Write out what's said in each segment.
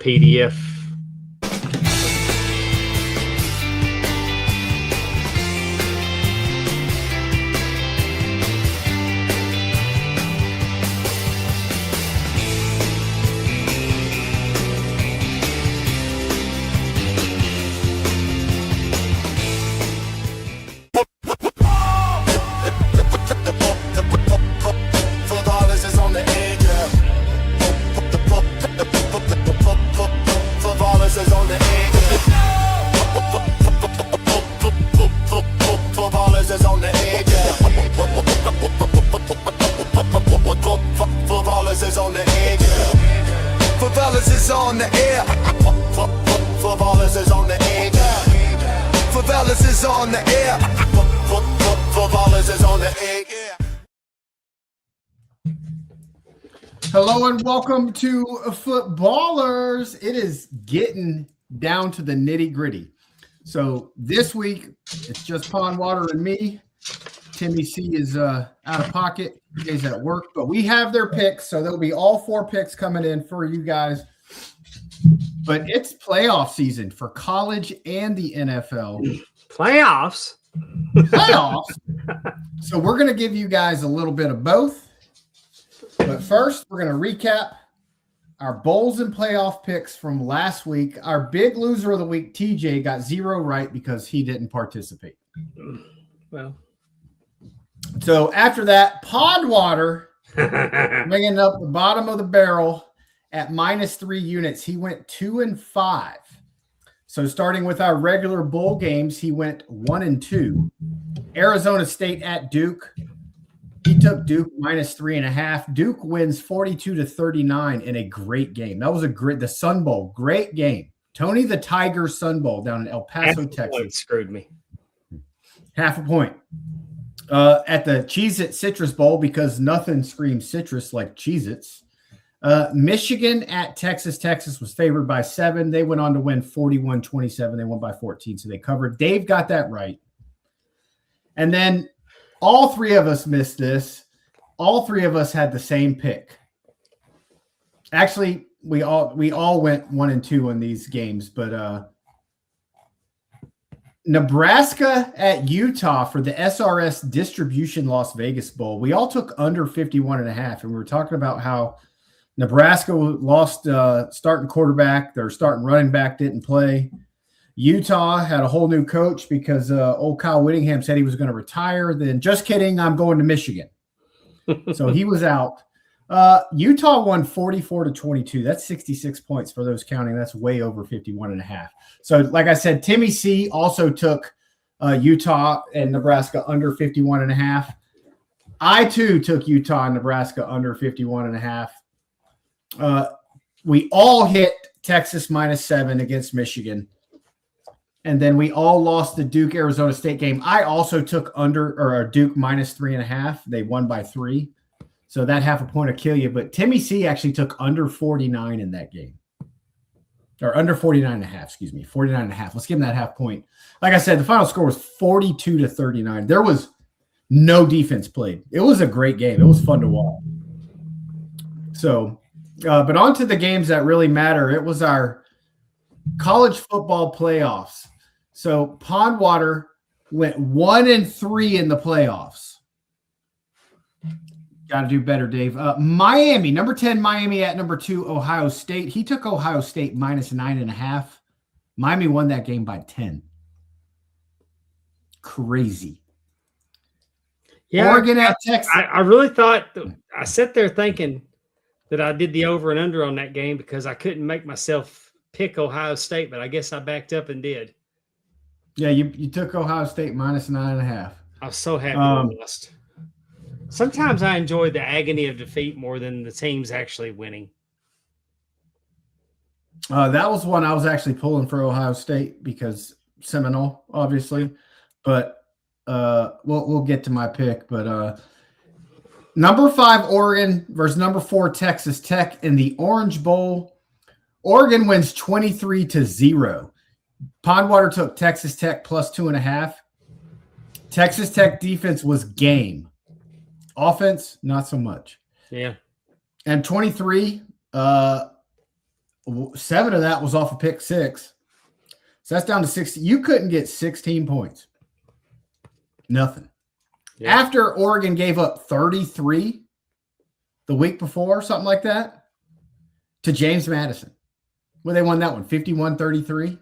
PDF. Hello and welcome to Footballers. It is getting down to the nitty gritty. So this week it's just Pond Water and me. Timmy C is out of pocket. He's at work, but we have their picks, so there'll be all 4 picks coming in for you guys. But it's playoff season for college and the NFL. Playoffs? Playoffs. So we're going to give you guys a little bit of both. But first, we're going to recap our bowls and playoff picks from last week. Our big loser of the week, TJ, got 0 right because he didn't participate. Well. So after that, Pond Water bringing up the bottom of the barrel at -3 units. He went 2-5. So starting with our regular bowl games, he went 1-2. Arizona State at Duke. He took Duke -3.5. Duke wins 42-39 in a great game. That was the Sun Bowl, great game. Tony the Tiger Sun Bowl down in El Paso, Texas. Screwed me. Half a point. At the Cheez-It Citrus Bowl, because nothing screams citrus like Cheez-Its. Michigan at Texas. Texas was favored by 7. They went on to win 41-27. They won by 14, so they covered. Dave got that right. And then all 3 of us missed this. All 3 of us had the same pick. Actually, we all went 1-2 in these games, but Nebraska at Utah for the SRS Distribution Las Vegas Bowl. We all took under 51.5, and we were talking about how Nebraska lost starting quarterback. Their starting running back didn't play. Utah had a whole new coach because old Kyle Whittingham said he was going to retire. Then, just kidding, I'm going to Michigan. So he was out. Utah won 44-22. That's 66 points for those counting. That's way over 51.5. So, like I said, Timmy C also took Utah and Nebraska under 51.5. I, too, took Utah and Nebraska under 51.5. We all hit Texas -7 against Michigan. And then we all lost the Duke Arizona State game. I also took Duke -3.5. They won by 3. So that half a point will kill you. But Timmy C actually took under 49 in that game. Or under 49.5, excuse me. 49.5. Let's give him that half point. Like I said, the final score was 42-39. There was no defense played. It was a great game. It was fun to watch. So, but on to the games that really matter. It was our college football playoffs. So Pond Water went 1-3 in the playoffs. Got to do better, Dave. Miami, number 10, Miami at number 2, Ohio State. He took Ohio State -9.5. Miami won that game by 10. Crazy. Yeah, Oregon at Texas. I really thought I sat there thinking that I did the over and under on that game because I couldn't make myself pick Ohio State, but I guess I backed up and did. Yeah, you took Ohio State -9.5. I was so happy I lost. Sometimes I enjoy the agony of defeat more than the teams actually winning. That was one I was actually pulling for Ohio State because Seminole, obviously. But we'll get to my pick. But number 5 Oregon versus number 4 Texas Tech in the Orange Bowl. Oregon wins 23-0. Pondwater took Texas Tech +2.5. Texas Tech defense was game. Offense, not so much. Yeah. And 23, 7 of that was off a pick 6. So that's down to 60. You couldn't get 16 points. Nothing. Yeah. After Oregon gave up 33 the week before, something like that, to James Madison. Well, they won that one, 51-33.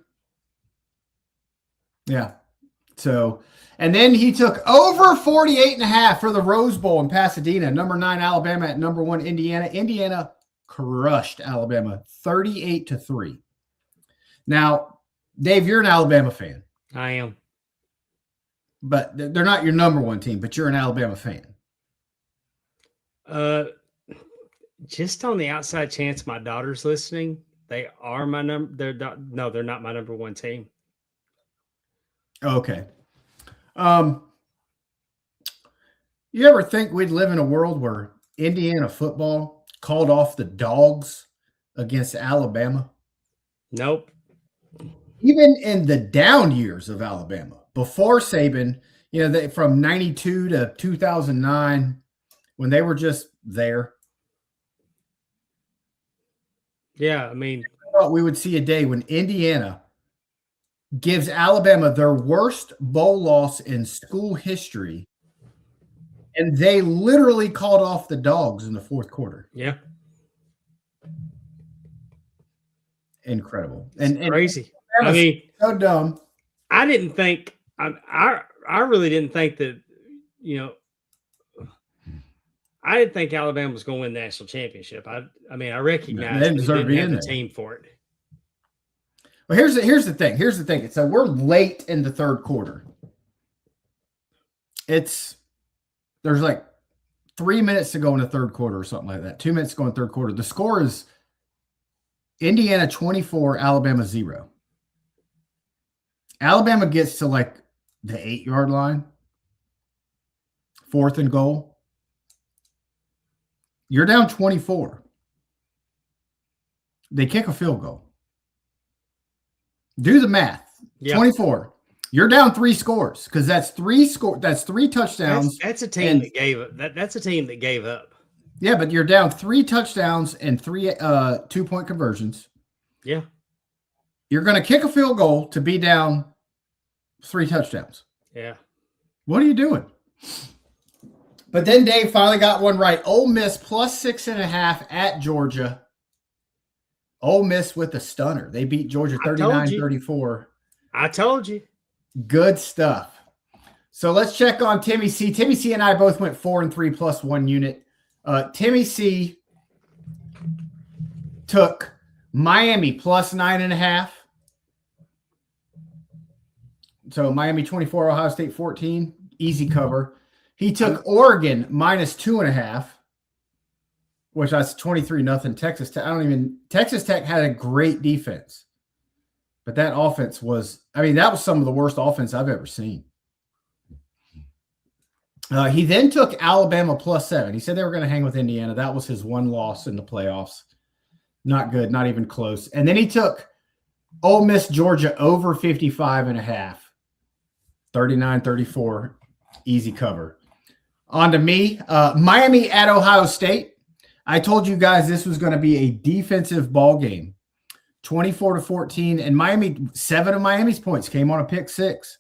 Yeah. So, and then he took over 48.5 for the Rose Bowl in Pasadena. Number 9 Alabama at number 1 Indiana. Indiana crushed Alabama 38-3. Now, Dave, you're an Alabama fan. I am. But they're not your number 1 team, but you're an Alabama fan. Just on the outside chance my daughter's listening, they are my number. They're not my number 1 team. Okay. You ever think we'd live in a world where Indiana football called off the dogs against Alabama? Nope. Even in the down years of Alabama, before Saban, from 92 to 2009, when they were just there. Yeah, I mean, I thought we would see a day when Indiana gives Alabama their worst bowl loss in school history, and they literally called off the dogs in the fourth quarter. Yeah. Incredible. And crazy. I mean, so dumb. I didn't think I really didn't think that, I didn't think Alabama was going to win the national championship. I recognize they didn't have the team for it. Well, here's the thing. So we're late in the third quarter. There's like 3 minutes to go in the third quarter or something like that. 2 minutes to go in the third quarter. The score is Indiana 24, Alabama 0. Alabama gets to like the 8-yard line. 4th and goal. You're down 24. They kick a field goal. Do the math. Yep. 24. You're down 3 scores because that's 3 touchdowns. That's a team that gave up. That's a team that gave up. Yeah, but you're down 3 touchdowns and 3 2-point conversions. Yeah. You're going to kick a field goal to be down 3 touchdowns. Yeah. What are you doing? But then Dave finally got one right. Ole Miss plus 6.5 at Georgia. Ole Miss with a stunner. They beat Georgia 39-34. I told you. Good stuff. So let's check on Timmy C. Timmy C and I both went 4-3 plus 1 unit. Timmy C took Miami plus 9.5. So Miami 24, Ohio State 14. Easy cover. He took Oregon minus 2.5, which that's 23-0 Texas Tech. Texas Tech had a great defense, but that offense was some of the worst offense I've ever seen. He then took Alabama plus 7. He said they were going to hang with Indiana. That was his one loss in the playoffs. Not good, not even close. And then he took Ole Miss Georgia over 55.5. 39-34, easy cover. On to me, Miami at Ohio State. I told you guys this was going to be a defensive ball game. 24-14, and Miami, 7 of Miami's points came on a pick 6.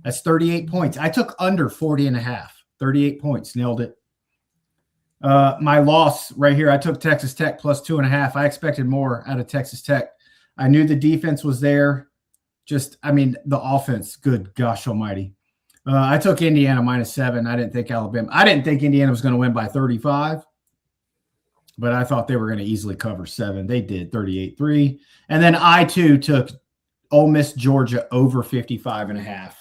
That's 38 points. I took under 40.5. 38 points, nailed it. My loss right here, I took Texas Tech plus 2.5. I expected more out of Texas Tech. I knew the defense was there. The offense, good gosh almighty. I took Indiana minus 7. I didn't think Indiana was going to win by 35, but I thought they were going to easily cover 7. They did 38-3. And then I too took Ole Miss Georgia over 55.5,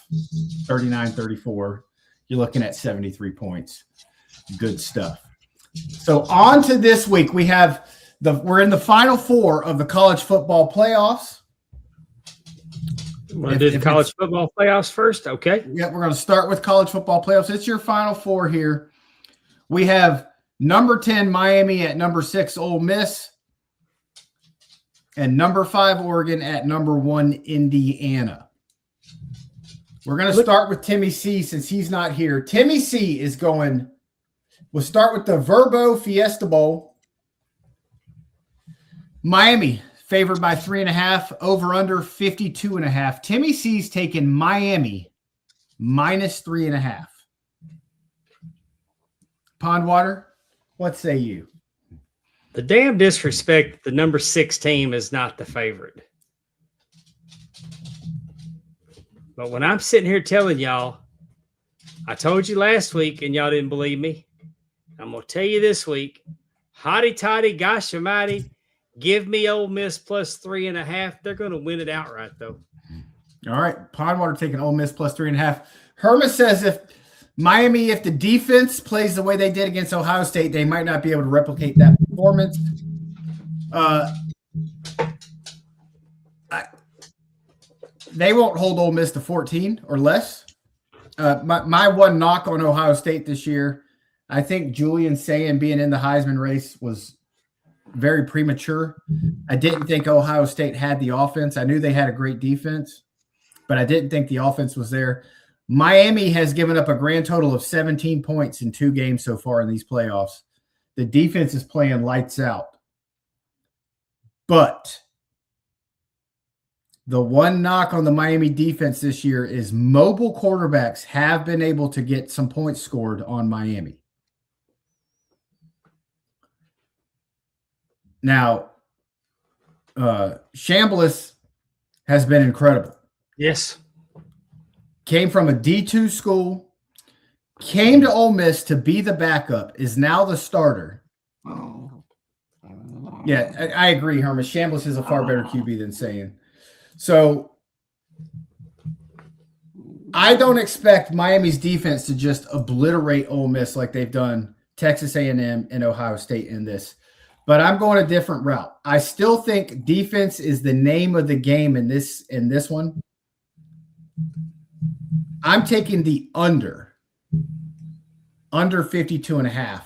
39-34. You're looking at 73 points. Good stuff. So on to this week, we're in the final 4 of the college football playoffs. Want to do the college football playoffs first? Okay. Yeah, we're going to start with college football playoffs. It's your final 4 here. We have number 10 Miami at number 6 Ole Miss, and number 5 Oregon at number 1 Indiana. We're going to start with Timmy C since he's not here. Timmy C is going. We'll start with the Verbo Fiesta Bowl. Miami favored by 3.5, over under 52.5. Timmy C's taking Miami minus 3.5. Pondwater, what say you? The damn disrespect, the number 6 team is not the favorite. But when I'm sitting here telling y'all, I told you last week and y'all didn't believe me. I'm going to tell you this week, hotty toddy, gosh almighty, give me Ole Miss plus 3.5. They're going to win it outright, though. All right. Pondwater taking Ole Miss plus 3.5. Herman says if the defense plays the way they did against Ohio State, they might not be able to replicate that performance. They won't hold Ole Miss to 14 or less. My one knock on Ohio State this year, I think Julian Sayin being in the Heisman race was very premature. I didn't think Ohio State had the offense. I knew they had a great defense, but I didn't think the offense was there. Miami has given up a grand total of 17 points in 2 games so far in these playoffs. The defense is playing lights out. But the one knock on the Miami defense this year is mobile quarterbacks have been able to get some points scored on Miami. Now, Chambliss has been incredible. Yes. Came from a D2 school, came to Ole Miss to be the backup, is now the starter. Yeah, I agree, Herman. Chambliss is a far better QB than Sayin. So I don't expect Miami's defense to just obliterate Ole Miss like they've done Texas A&M and Ohio State in this. But I'm going a different route. I still think defense is the name of the game in this one. I'm taking the under 52.5.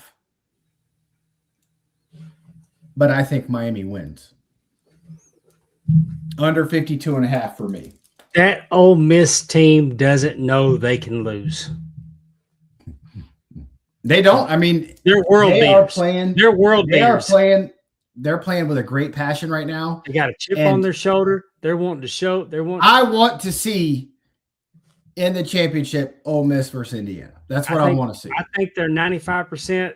But I think Miami wins. Under 52.5 for me. That Ole Miss team doesn't know they can lose. They don't. I mean, they're world beaters. They're world beaters. They're playing with a great passion right now. They got a chip on their shoulder. They're wanting to show. I want to see in the championship Ole Miss versus Indiana. That's what I want to see. I think they're 95%.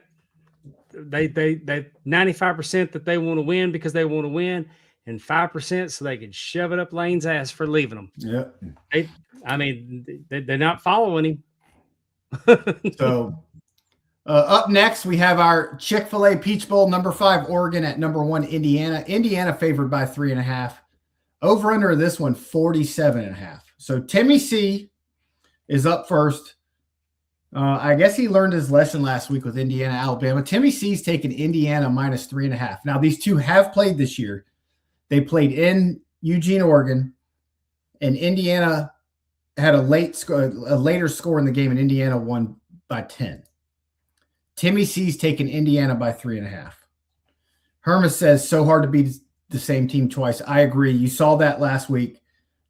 They 95% that they want to win because they want to win, and 5% so they can shove it up Lane's ass for leaving them. Yeah. They're not following him. So up next, we have our Chick-fil-A Peach Bowl, number 5, Oregon at number 1, Indiana. Indiana favored by 3.5. Over under this one, 47.5. So Timmy C is up first. I guess he learned his lesson last week with Indiana, Alabama. Timmy C's taking Indiana minus 3.5. Now, these two have played this year. They played in Eugene, Oregon, and Indiana had a later score in the game, and Indiana won by 10. Timmy C's taking Indiana by 3.5. Herman says, so hard to beat the same team twice. I agree. You saw that last week.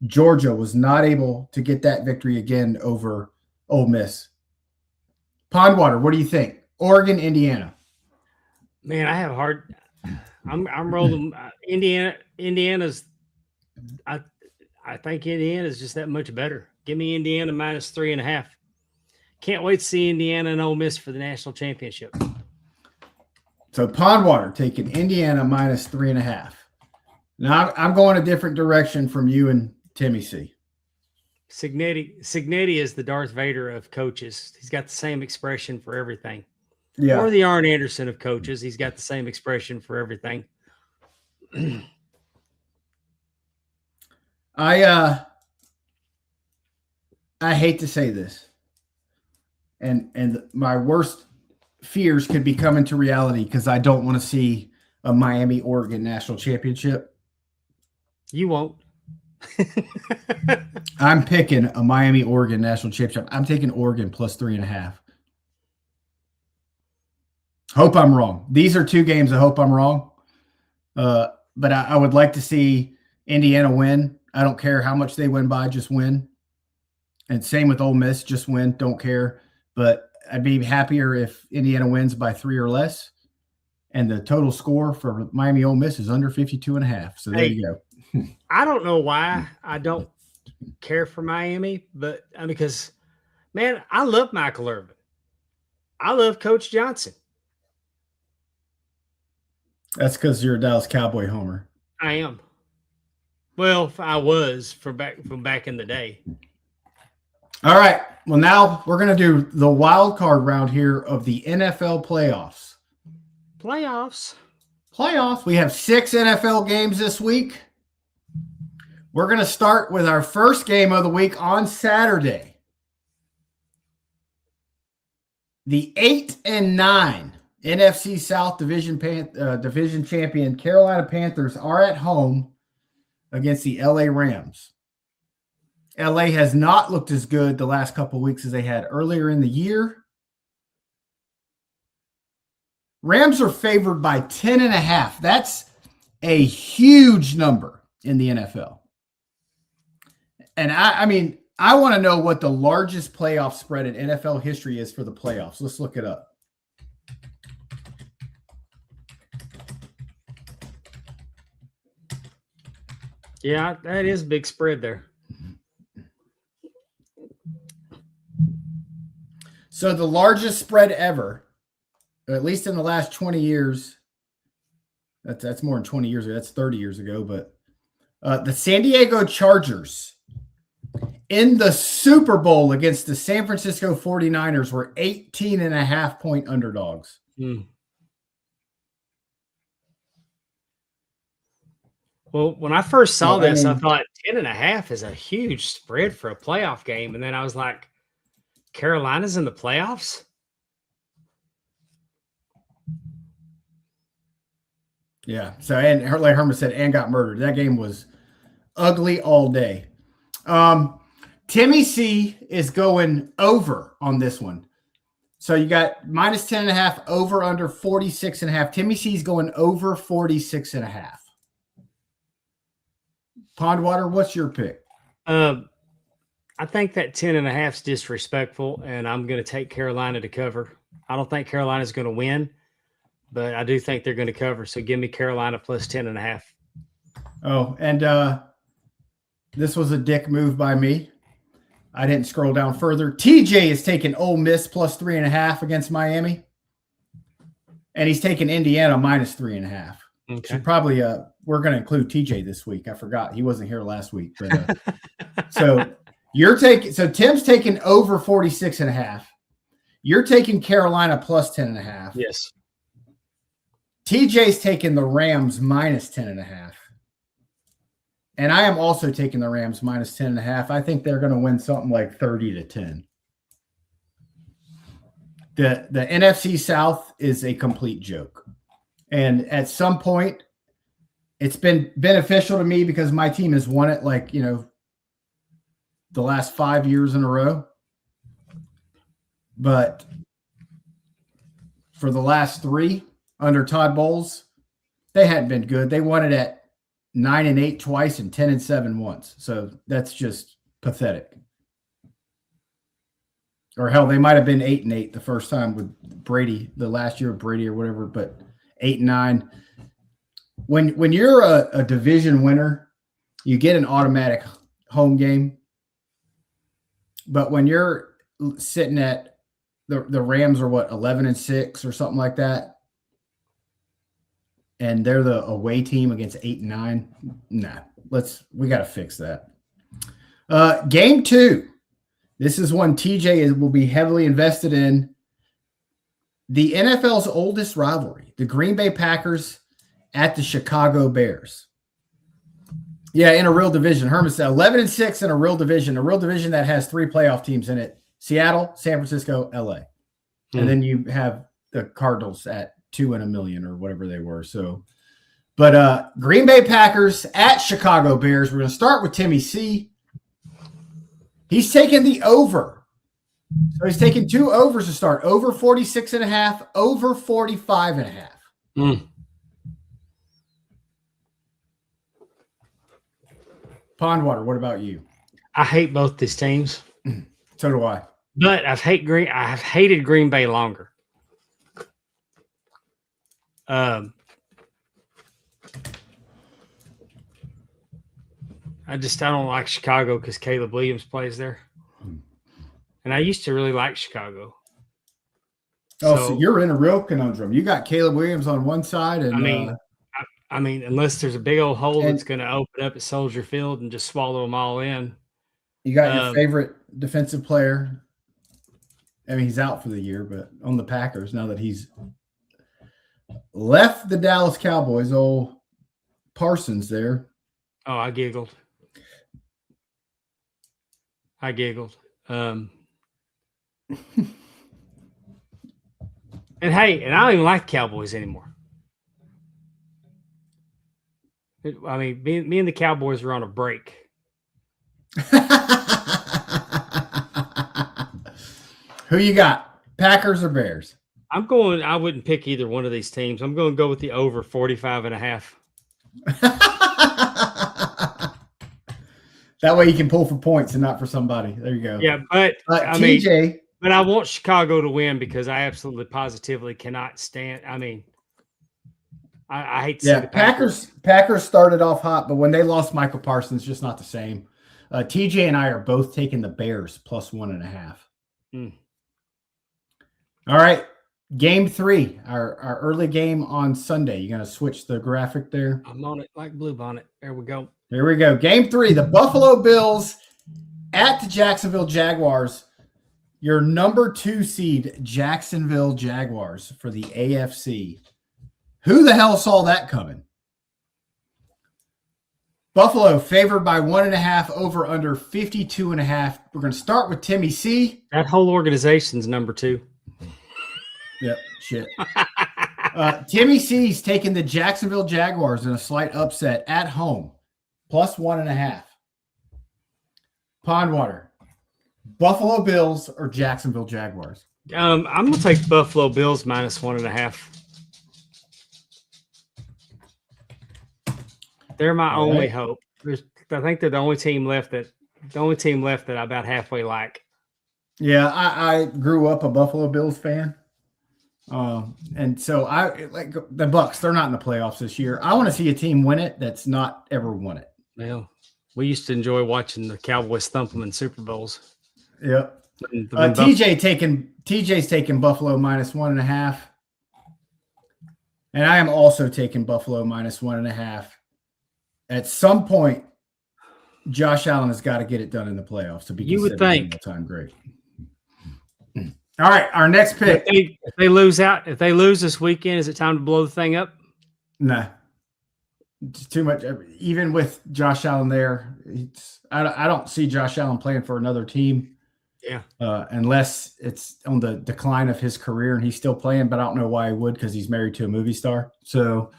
Georgia was not able to get that victory again over Ole Miss. Pondwater, what do you think? Oregon, Indiana. Man, I have a hard. I'm rolling. Indiana's. I think Indiana's just that much better. Give me Indiana minus 3.5. Can't wait to see Indiana and Ole Miss for the national championship. So Pondwater taking Indiana minus 3.5. Now I'm going a different direction from you and Timmy C. Signetti is the Darth Vader of coaches. He's got the same expression for everything. Yeah. Or the Arn Anderson of coaches. He's got the same expression for everything. I hate to say this. And my worst fears could be coming to reality because I don't want to see a Miami-Oregon national championship. You won't. I'm picking a Miami-Oregon national championship. I'm taking Oregon plus 3.5. Hope I'm wrong. These are 2 games. I hope I'm wrong. But I would like to see Indiana win. I don't care how much they win by, just win. And same with Ole Miss, just win. Don't care. But I'd be happier if Indiana wins by 3 or less. And the total score for Miami Ole Miss is under 52.5. So there you go. I don't know why I don't care for Miami, but because, man, I love Michael Irvin. I love Coach Johnson. That's because you're a Dallas Cowboy homer. I am. Well, I was from back in the day. All right. Well, now we're going to do the wild card round here of the NFL playoffs. Playoffs. We have 6 NFL games this week. We're going to start with our first game of the week on Saturday. The 8-9 NFC South Division champion Carolina Panthers are at home against the LA Rams. LA has not looked as good the last couple of weeks as they had earlier in the year. Rams are favored by 10.5. That's a huge number in the NFL. And I mean, I want to know what the largest playoff spread in NFL history is for the playoffs. Let's look it up. Yeah, that is a big spread there. So the largest spread ever, at least in the last 20 years, that's more than 20 years ago. That's 30 years ago. But the San Diego Chargers in the Super Bowl against the San Francisco 49ers were 18.5-point underdogs. Well, when I first saw this, I thought 10.5 is a huge spread for a playoff game. And then I was like, Carolina's in the playoffs? Yeah. So, and like Herman said, and got murdered. That game was ugly all day. Timmy C is going over on this one. So you got minus 10.5 over under 46.5. Timmy C is going over 46.5. Pondwater, what's your pick? I think that 10.5 is disrespectful, and I'm going to take Carolina to cover. I don't think Carolina's going to win, but I do think they're going to cover. So give me Carolina plus 10.5. Oh, and this was a dick move by me. I didn't scroll down further. TJ is taking Ole Miss plus 3.5 against Miami, and he's taking Indiana minus 3.5. Okay. So probably we're going to include TJ this week. I forgot he wasn't here last week, but so Tim's taking over 46.5. You're taking Carolina plus 10.5. Yes. TJ's taking the Rams minus 10.5. And I am also taking the Rams minus 10.5. I think they're going to win something like 30-10. The NFC South is a complete joke. And at some point, it's been beneficial to me because my team has won it the last 5 years in a row. But for the last 3 under Todd Bowles, they hadn't been good. They won it at 9-8 twice and 10-7 once. So that's just pathetic. Or hell, they might have been 8-8 the first time with Brady, the last year of Brady or whatever, but 8-9. When you're a division winner, you get an automatic home game. But when you're sitting at the Rams are 11-6 or something like that, and they're the away team against 8-9. Nah, we got to fix that. Game 2. This is one TJ will be heavily invested in. The NFL's oldest rivalry, the Green Bay Packers at the Chicago Bears. Yeah, in a real division. Herman said 11-6 in a real division that has 3 playoff teams in it: Seattle, San Francisco, LA. And then you have the Cardinals at 2 in a million or whatever they were. So, but Green Bay Packers at Chicago Bears. We're going to start with Timmy C. He's taking the over. So he's taking 2 overs to start. Over 46.5, over 45.5. Pondwater, what about you? I hate both these teams. So do I. But I've hated Green Bay longer. I don't like Chicago because Caleb Williams plays there. And I used to really like Chicago. So you're in a real conundrum. You got Caleb Williams on one side, and I mean, unless there's a big old hole that's going to open up at Soldier Field and just swallow them all in. You got your favorite defensive player. I mean, he's out for the year, but on the Packers now that he's left the Dallas Cowboys. Old Parsons there. Oh, I giggled. And hey, I don't even like Cowboys anymore. I mean, me and the Cowboys are on a break. Who you got? Packers or Bears? I wouldn't pick either one of these teams. I'm going to go with the over 45.5. That way you can pull for points and not for somebody. There you go. Yeah, but TJ. But I want Chicago to win because I absolutely positively cannot stand. I mean, I hate to see the Packers. Packers started off hot, but when they lost Michael Parsons, just not the same. TJ and I are both taking the Bears plus 1.5. All right. Game 3, our early game on Sunday. You're going to switch the graphic there? I'm on it like Blue Bonnet. There we go. There we go. Game 3, the Buffalo Bills at the Jacksonville Jaguars. Your number 2 seed, Jacksonville Jaguars for the AFC. Who the hell saw that coming? Buffalo favored by 1.5 over under 52.5. We're going to start with Timmy C. That whole organization's number 2. Yep, shit. Timmy C's taking the Jacksonville Jaguars in a slight upset at home, plus 1.5. Pondwater, Buffalo Bills or Jacksonville Jaguars? I'm going to take Buffalo Bills minus 1.5. They're my only hope. I think they're the only team left that I about halfway like. Yeah, I grew up a Buffalo Bills fan. And so I like the Bucs. They're not in the playoffs this year. I want to see a team win it that's not ever won it. Well, we used to enjoy watching the Cowboys thump them in Super Bowls. Yep. TJ's taking Buffalo minus 1.5. And I am also taking Buffalo minus 1.5. At some point, Josh Allen has got to get it done in the playoffs to be considered an all-time great. All right, our next pick. If they lose this weekend, is it time to blow the thing up? Nah. It's too much. Even with Josh Allen there, I don't see Josh Allen playing for another team. Yeah. Unless it's on the decline of his career and he's still playing, but I don't know why he would because he's married to a movie star. So,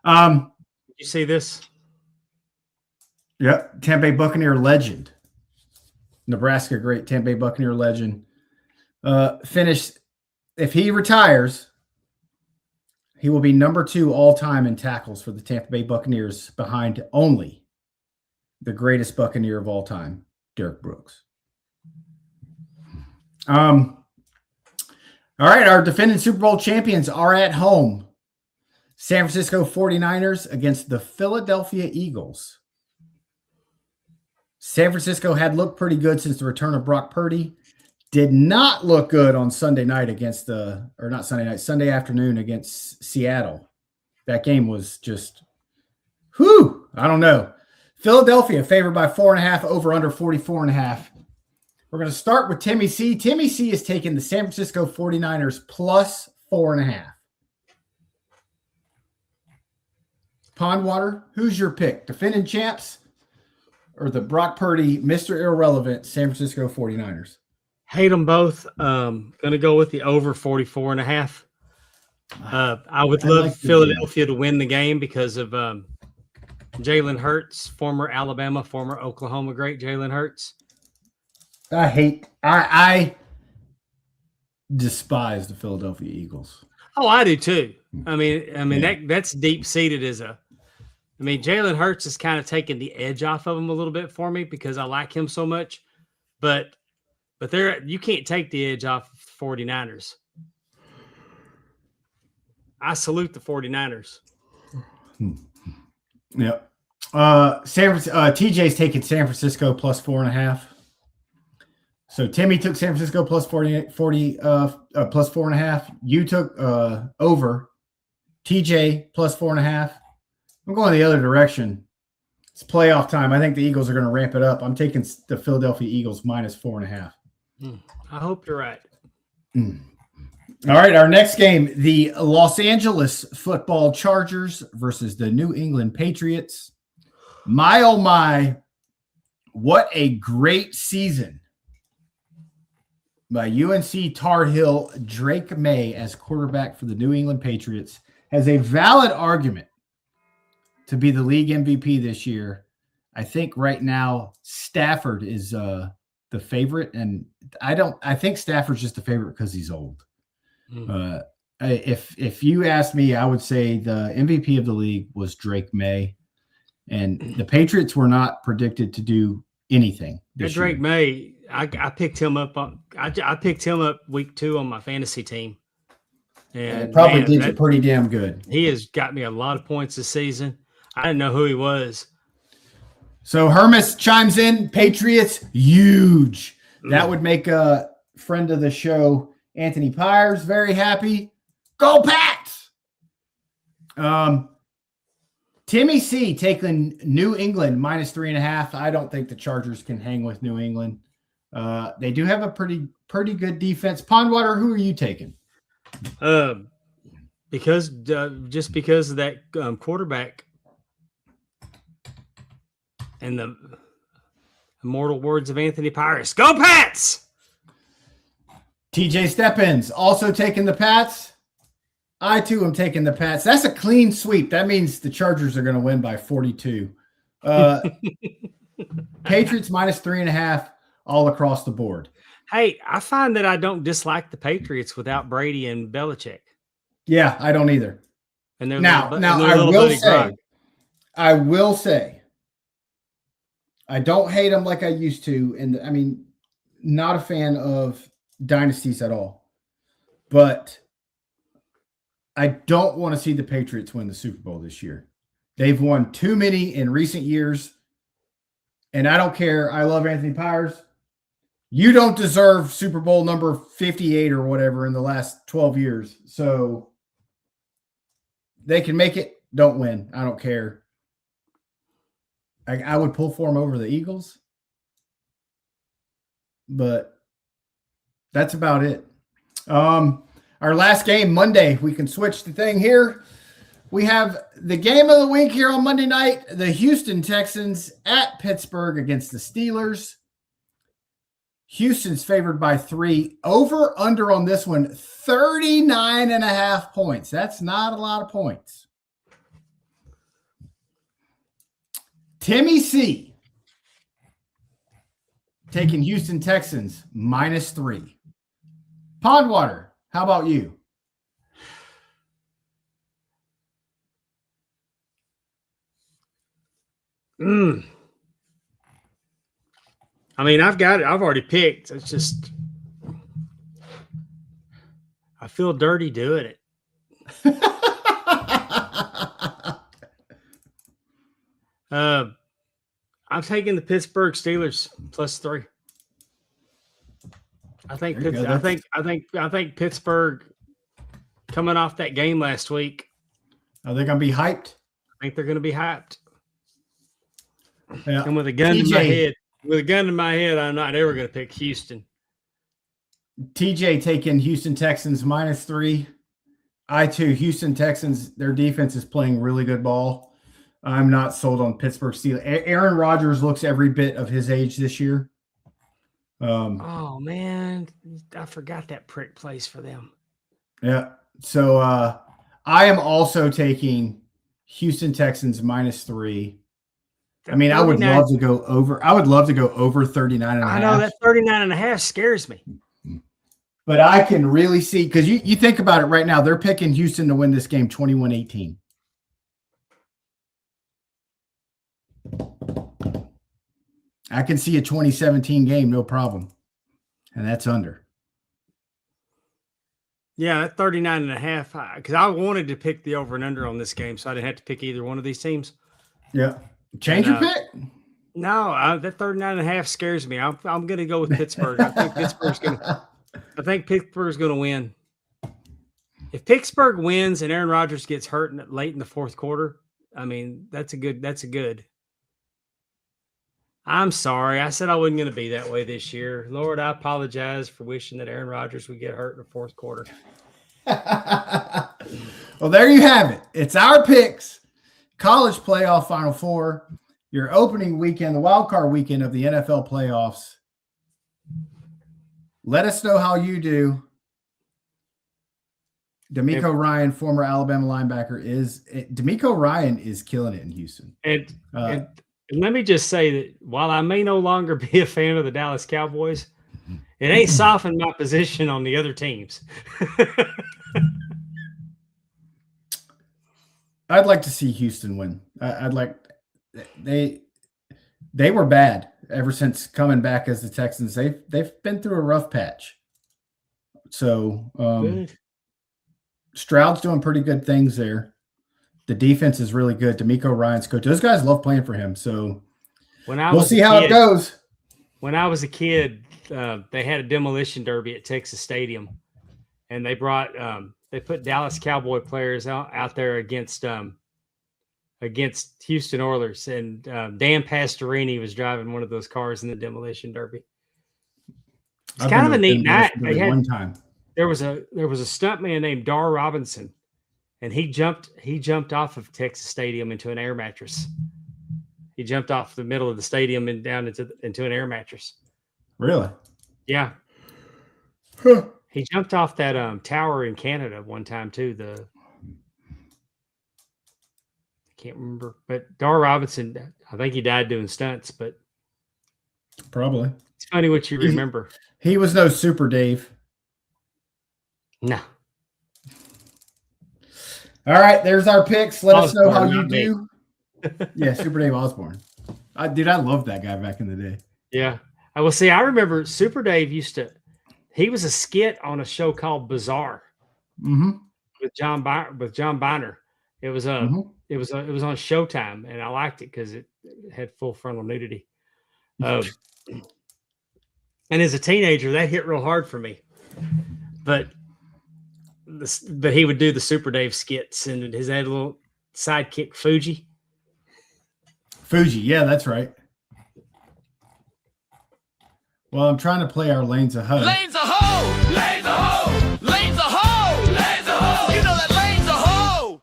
you see this? Yep. Tampa Bay Buccaneer legend. Nebraska great. Tampa Bay Buccaneer legend. Finished. If he retires, he will be number 2 all time in tackles for the Tampa Bay Buccaneers behind only the greatest Buccaneer of all time, Derek Brooks. All right, our defending Super Bowl champions are at home. San Francisco 49ers against the Philadelphia Eagles. San Francisco had looked pretty good since the return of Brock Purdy. Did not look good on Sunday afternoon against Seattle. That game was just, I don't know. Philadelphia favored by 4.5 over under 44.5. We're going to start with Timmy C. Timmy C is taking the San Francisco 49ers plus 4.5. Pondwater, who's your pick? Defending champs or the Brock Purdy, Mr. Irrelevant San Francisco 49ers? Hate them both. Going to go with the over 44.5. I would love Philadelphia to win the game because of Jalen Hurts, former Alabama, former Oklahoma great Jalen Hurts. I despise the Philadelphia Eagles. Oh, I do too. I mean that's deep seated Jalen Hurts is kind of taking the edge off of him a little bit for me because I like him so much, but you can't take the edge off 49ers. I salute the 49ers. Yep. TJ's taking San Francisco plus 4.5. So Timmy took San Francisco plus 40 plus 4.5. You took over. TJ plus 4.5. I'm going the other direction. It's playoff time. I think the Eagles are going to ramp it up. I'm taking the Philadelphia Eagles minus 4.5. I hope you're right. All right, our next game, the Los Angeles Football Chargers versus the New England Patriots. My, oh my, what a great season by UNC Tar Heel Drake May as quarterback for the New England Patriots. Has a valid argument to be the league MVP this year. I think right now Stafford is the favorite, and I think Stafford's just the favorite because he's old. If you ask me, I would say the MVP of the league was Drake May, and the Patriots were not predicted to do anything. Drake May, I picked him up I picked him up week 2 on my fantasy team. And it probably did you pretty damn good. He has got me a lot of points this season. I didn't know who he was. So Hermes chimes in, Patriots, huge. That would make a friend of the show, Anthony Pyers, very happy. Go Pats! Timmy C taking New England minus 3.5. I don't think the Chargers can hang with New England. They do have a pretty good defense. Pondwater, who are you taking? Because of that quarterback and the immortal words of Anthony Pyers. Go Pats! TJ Steppins also taking the Pats. I too am taking the Pats. That's a clean sweep. That means the Chargers are going to win by 42. Patriots minus 3.5 all across the board. Hey, I find that I don't dislike the Patriots without Brady and Belichick. Yeah, I don't either. And now I will say, I don't hate them like I used to, and I mean, not a fan of dynasties at all. But I don't want to see the Patriots win the Super Bowl this year. They've won too many in recent years, and I don't care. I love Anthony Pyers. You don't deserve Super Bowl number 58 or whatever in the last 12 years. So they can make it, don't win. I don't care. I would pull for them over the Eagles. But that's about it. Our last game, Monday, we can switch the thing here. We have the game of the week here on Monday night, the Houston Texans at Pittsburgh against the Steelers. Houston's favored by 3. Over under on this one, 39.5 points. That's not a lot of points. Timmy C taking Houston Texans minus 3. Pondwater, how about you? I mean, I've got it. I've already picked. It's just I feel dirty doing it. I'm taking the Pittsburgh Steelers plus 3. I think Pittsburgh coming off that game last week. Are they going to be hyped? I think they're going to be hyped. Yeah. And with a gun in my head, I'm not ever going to pick Houston. TJ taking Houston Texans minus 3. I too, Houston Texans, their defense is playing really good ball. I'm not sold on Pittsburgh Steelers. Aaron Rodgers looks every bit of his age this year. Oh man, I forgot that prick plays for them. Yeah. So I am also taking Houston Texans minus 3. I mean, I would love to go over. I would love to go over 39.5. I know that 39.5 scares me. But I can really see, because you think about it right now, they're picking Houston to win this game 21-18. I can see a 2017 game, no problem. And that's under. Yeah, that 39.5. Because I wanted to pick the over and under on this game, so I didn't have to pick either one of these teams. Yeah. Change your pick. No, that 39.5 scares me. I'm going to go with Pittsburgh. I think Pittsburgh's going to win. If Pittsburgh wins and Aaron Rodgers gets hurt late in the fourth quarter, I mean, that's a good. I'm sorry. I said I wasn't going to be that way this year. Lord, I apologize for wishing that Aaron Rodgers would get hurt in the fourth quarter. Well, there you have it. It's our picks. College playoff Final Four. Your opening weekend, the wild card weekend of the NFL playoffs. Let us know how you do. D'Amico Ryan, former Alabama linebacker, D'Amico Ryan is killing it in Houston. And let me just say that while I may no longer be a fan of the Dallas Cowboys, it ain't softened my position on the other teams. I'd like to see Houston win. They were bad ever since coming back as the Texans. They've been through a rough patch. So Stroud's doing pretty good things there. The defense is really good. D'Amico Ryan's coach. Those guys love playing for him. So we'll see how it goes. When I was a kid, they had a demolition derby at Texas Stadium, and they put Dallas Cowboy players out there against Houston Oilers, and Dan Pastorini was driving one of those cars in the demolition derby. It's kind of a neat night. One time there was a stuntman named Dar Robinson, and he jumped off of Texas Stadium into an air mattress. He jumped off the middle of the stadium and down into an air mattress. Really? Yeah. Huh. He jumped off that tower in Canada one time too. I can't remember, but Dar Robinson, I think he died doing stunts, but probably. It's funny what you remember. He was no Super Dave. No. All right, there's our picks. Let us know how you do. Yeah, Super Dave Osborne. I love that guy back in the day. Yeah. I will see. I remember Super Dave he was a skit on a show called Bizarre with John Biner. It was it was on Showtime, and I liked it because it had full frontal nudity. And as a teenager, that hit real hard for me. But he would do the Super Dave skits, and his had a little sidekick Fuji, yeah, that's right. Well, I'm trying to play our Lanes of Ho. Lanes of Ho! Lanes of Ho! Lanes of Ho! Lanes of Ho! You know that Lanes of Ho!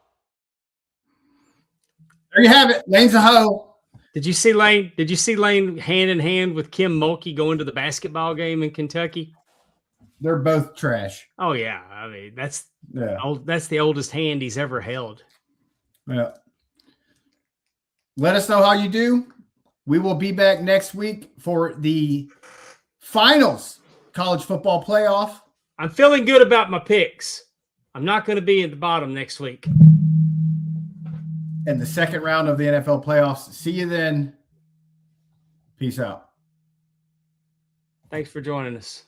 There you have it. Lanes of Ho. Did you see Lane hand in hand with Kim Mulkey going to the basketball game in Kentucky? They're both trash. Oh yeah. I mean, that's the oldest hand he's ever held. Yeah. Let us know how you do. We will be back next week for the finals college football playoff. I'm feeling good about my picks. I'm not going to be at the bottom next week. And the second round of the NFL playoffs. See you then. Peace out. Thanks for joining us.